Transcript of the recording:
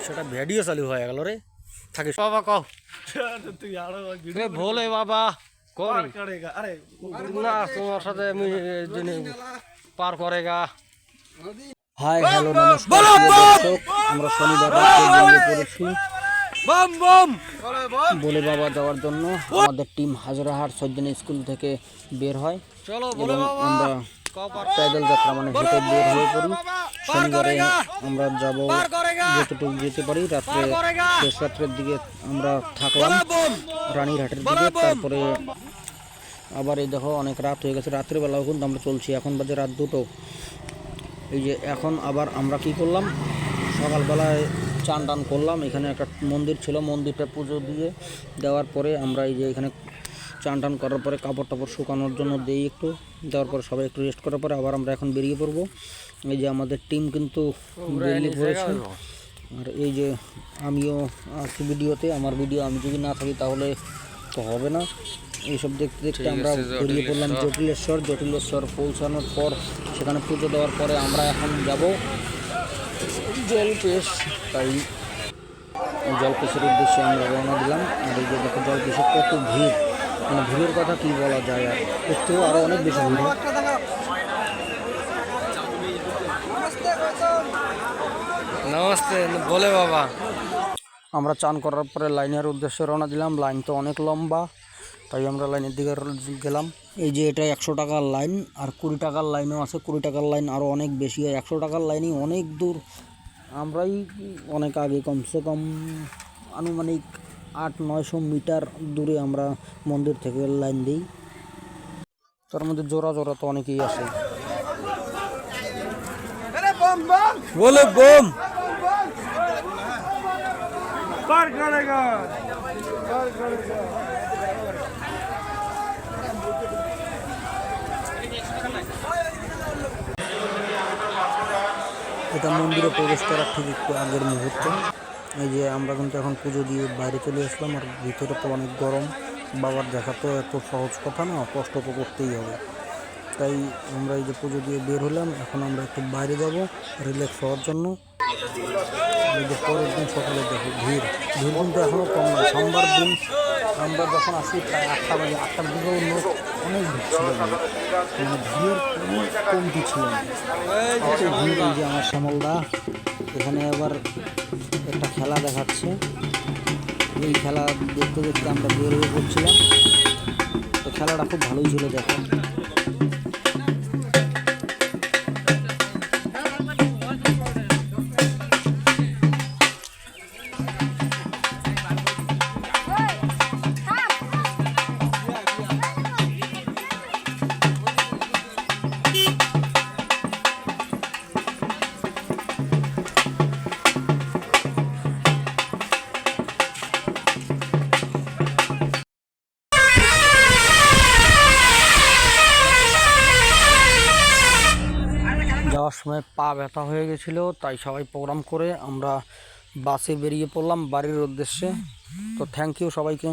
সেটা ভিডিও চালু হয়ে গেল রে থাকিস বাবা কও ভোলে বাবা না তোমার সাথে আমি পার করেগা। হাই হ্যালো নমস্কার দর্শক, আমরা শনিবার রাতে বেরিয়ে পড়েছি বলে বাবা যাওয়ার জন্য। আমাদের টিম হাজরাহাট সজ্জনী স্কুল থেকে বের হয় এবং আমরা প্যাদল যাত্রা মানে হেঁটে বের হয়ে পড়ি। শনিবারে আমরা যাব যতটুকু যেতে পারি। রাত্রে শেষ রাত্রের দিকে আমরা থাকলাম রানীরহাটের দিকে, তারপরে আবার এই দেখো অনেক রাত হয়ে গেছে, রাত্রেবেলাও কিন্তু আমরা চলছি, এখন বাজে রাত 2টো। এই যে এখন আবার আমরা কি করলাম, সকালবেলায় চান টান করলাম। এখানে একটা মন্দির ছিল, মন্দিরটা পুজো দিয়ে দেওয়ার পরে আমরা এই যে এখানে চান টান করার পরে কাপড় টাপড় শুকানোর জন্য দিই, একটু দেওয়ার পরে সবাই একটু রেস্ট করার পরে আবার আমরা এখন বেরিয়ে পড়বো। এই যে আমাদের টিম কিন্তু বেরিয়ে পড়েছে, আর এই যে আমিও আছি ভিডিওতে। আমার ভিডিও আমি যদি না থাকি তাহলে তো হবে না। এইসব দেখতে দেখতে আমরা বেরিয়ে পড়লাম জটিলেশ্বর পৌঁছানোর পর সেখানে পুজো দেওয়ার পরে আমরা এখন যাব জলপেশ। তাই জলপেশের উদ্দেশ্যে আমরা রওনা দিলাম। আর এই যে দেখো জলপেশে কত ভিড়, মানে ভিড়ের কথা কি বলা যায়, আর একটু আরও অনেক বেশি ভিড়। নমস্তে বলে বাবা। আমরা চান করার পরে লাইনের উদ্দেশ্যে রওনা দিলাম। লাইন তো অনেক লম্বা, তাই আমরা লাইনের দিকে গেলাম। এই যে এটা 100 টাকার লাইন, আর 20 টাকার লাইনও আছে। 20 টাকার লাইন আরও অনেক বেশি হয়, 100 টাকার লাইনই অনেক দূর। আমরাই অনেক আগে, কমসে কম আনুমানিক 800-900 মিটার দূরে আমরা মন্দির থেকে লাইন দিই। তার মধ্যে জোড়া জোড়া তো অনেকেই আসে। বলে বোম এটা মন্দিরে প্রবেশ করার ঠিক একটু আগের মুহূর্ত। এই যে আমরা কিন্তু এখন পুজো দিয়ে বাইরে চলে আসলাম, আর ভিতরে তো অনেক গরম। বাবার দেখা তো এত সহজ কথা না, কষ্ট তো করতেই হবে। তাই আমরা এই যে পুজো দিয়ে বের হলাম, এখন আমরা একটু বাইরে যাব রিল্যাক্স হওয়ার জন্য। এই যে পরের দিন সকালে দেখো ভিড় কিন্তু এখনও কম নয়। সোমবার দিন আমরা যখন আসি প্রায় 8টা বাজে, 8টার দিকেও লোক অনেক ভিড় ছিল, মানে ভিড়ের কোনো কমতি ছিল না, এত ভিড়। এই যে আমার শ্যামলদা এখানে আবার একটা খেলা দেখাচ্ছে, এই খেলা দেখতে দেখতে আমরা বের হয়ে পড়ছিলাম। তো খেলাটা খুব ভালোই ছিল দেখো। যাওয়ার সময় পা ব্যথা হয়ে গেছিলো, তাই সবাই প্রোগ্রাম করে আমরা বাসে বেরিয়ে পড়লাম বাড়ির উদ্দেশ্যে। তো থ্যাংক ইউ সবাইকে।